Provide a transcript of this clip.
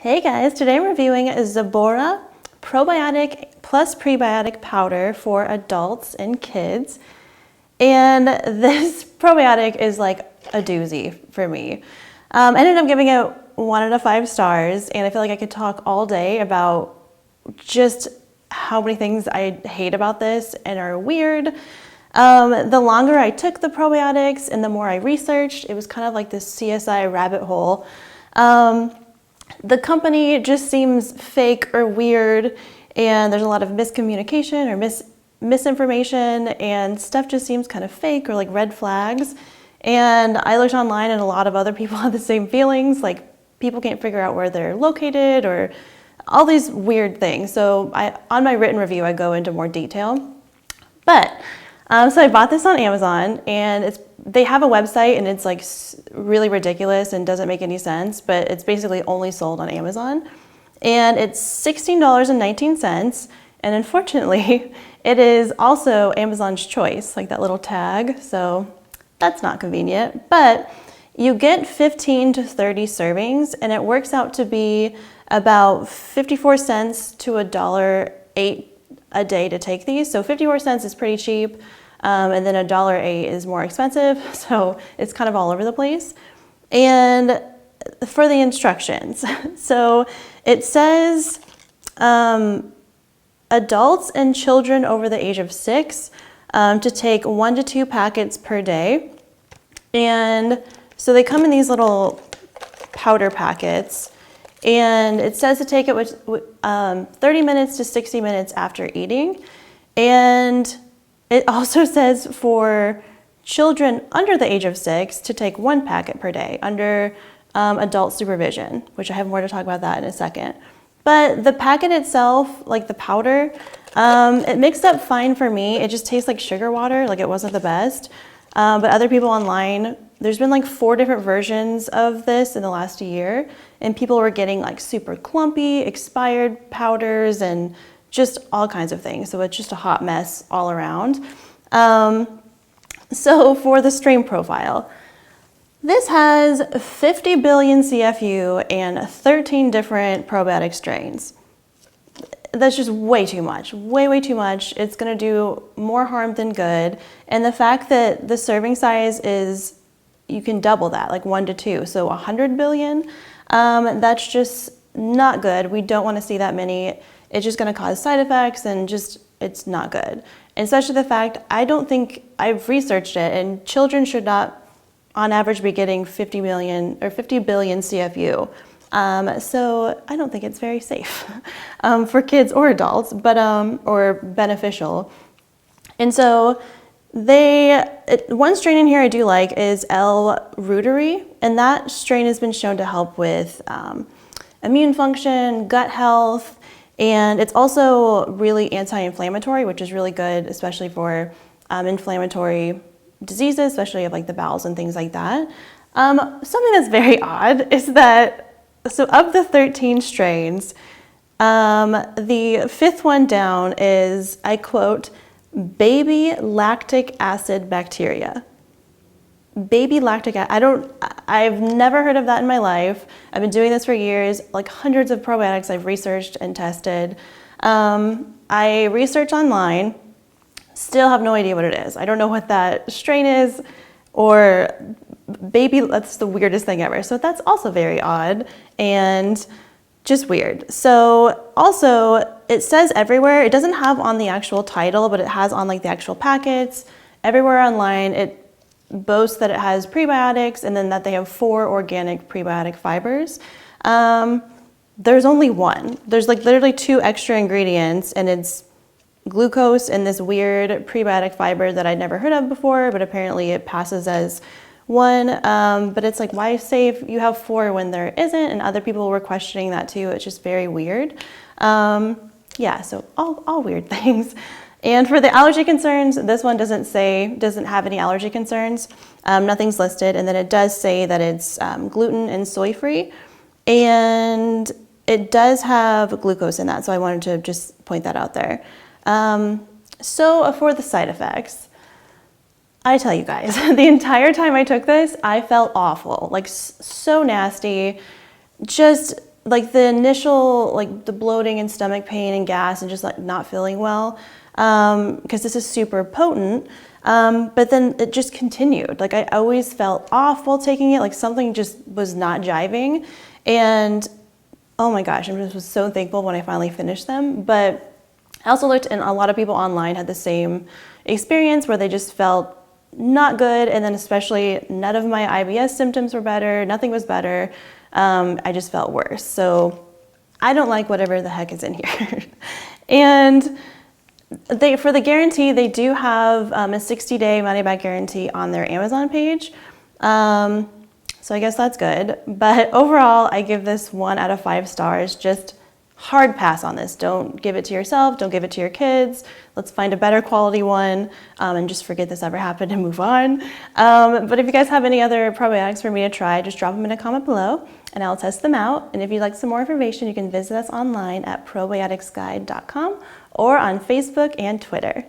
Hey guys, today I'm reviewing ZEBORA Probiotic plus Prebiotic powder for adults and kids. And this probiotic is like a doozy for me. I ended up giving it 1 out of 5 stars, and I feel like I could talk all day about just how many things I hate about this and are weird. The longer I took the probiotics and the more I researched, it was kind of like this CSI rabbit hole. The company just seems fake or weird, and there's a lot of miscommunication or misinformation, and stuff just seems kind of fake or like red flags. And I looked online and a lot of other people have the same feelings, like people can't figure out where they're located or all these weird things. So on my written review, I go into more detail. But so I bought this on Amazon, and they have a website, and it's like really ridiculous and doesn't make any sense, but it's basically only sold on Amazon. And it's $16.19, and unfortunately, it is also Amazon's choice, like that little tag, so that's not convenient. But you get 15 to 30 servings, and it works out to be about 54 cents to $1.08 a day to take these. So 54 cents is pretty cheap, and then $1.08 is more expensive, so it's kind of all over the place. And for the instructions, so it says adults and children over the age of 6 to take 1 to 2 packets per day. And so they come in these little powder packets, and it says to take it with 30 minutes to 60 minutes after eating. And it also says for children under the age of 6 to take 1 packet per day under adult supervision, which I have more to talk about that in a second. But the packet itself, like the powder, it mixed up fine for me. It just tastes like sugar water, like it wasn't the best. But other people online, there's been like 4 different versions of this in the last year, and people were getting like super clumpy, expired powders, and just all kinds of things. So it's just a hot mess all around. So for the strain profile, this has 50 billion CFU and 13 different probiotic strains. That's just way too much, way too much. It's gonna do more harm than good. And the fact that the serving size is, you can double that, like 1 to 2, so 100 billion, that's just not good. We don't wanna see that many. It's just gonna cause side effects, and just, it's not good. And especially the fact, I don't think, I've researched it, and children should not, on average, be getting 50 million or 50 billion CFU. So I don't think it's very safe for kids or adults, but or beneficial. And so one strain in here I do like is L. reuteri, and that strain has been shown to help with immune function, gut health, and it's also really anti-inflammatory, which is really good, especially for inflammatory diseases, especially of like the bowels and things like that. Something that's very odd is that, so of the 13 strains, the 5th one down is, I quote, baby lactic acid bacteria. Baby lactic acid, I've never heard of that in my life. I've been doing this for years, like hundreds of probiotics I've researched and tested. I researched online, still have no idea what it is. I don't know what that strain is, or baby, that's the weirdest thing ever. So that's also very odd and just weird. So also it says everywhere, it doesn't have on the actual title, but it has on like the actual packets. Everywhere online, it boasts that it has prebiotics, and then that they have 4 organic prebiotic fibers. There's only 1. There's like literally 2 extra ingredients, and it's glucose and this weird prebiotic fiber that I'd never heard of before, but apparently it passes as 1. But it's like, why say if you have 4 when there isn't? And other people were questioning that too. It's just very weird. Yeah, so all weird things. And for the allergy concerns, this one doesn't have any allergy concerns. Nothing's listed. And then it does say that it's gluten and soy free. And it does have glucose in that. So I wanted to just point that out there. So for the side effects, I tell you guys, the entire time I took this, I felt awful, like so nasty. Just like the initial, like the bloating and stomach pain and gas and just like not feeling well, because this is super potent. But then it just continued. Like I always felt off while taking it, like something just was not jiving. And oh my gosh, I just was so thankful when I finally finished them. But I also looked, and a lot of people online had the same experience where they just felt not good. And then especially none of my IBS symptoms were better. Nothing was better. I just felt worse. So I don't like whatever the heck is in here. And for the guarantee, they do have a 60-day money-back guarantee on their Amazon page. So I guess that's good. But overall, I give this 1 out of 5 stars. Just hard pass on this. Don't give it to yourself. Don't give it to your kids. Let's find a better quality one, and just forget this ever happened and move on. But if you guys have any other probiotics for me to try, just drop them in a comment below and I'll test them out. And if you'd like some more information, you can visit us online at ProbioticsGuide.com or on Facebook and Twitter.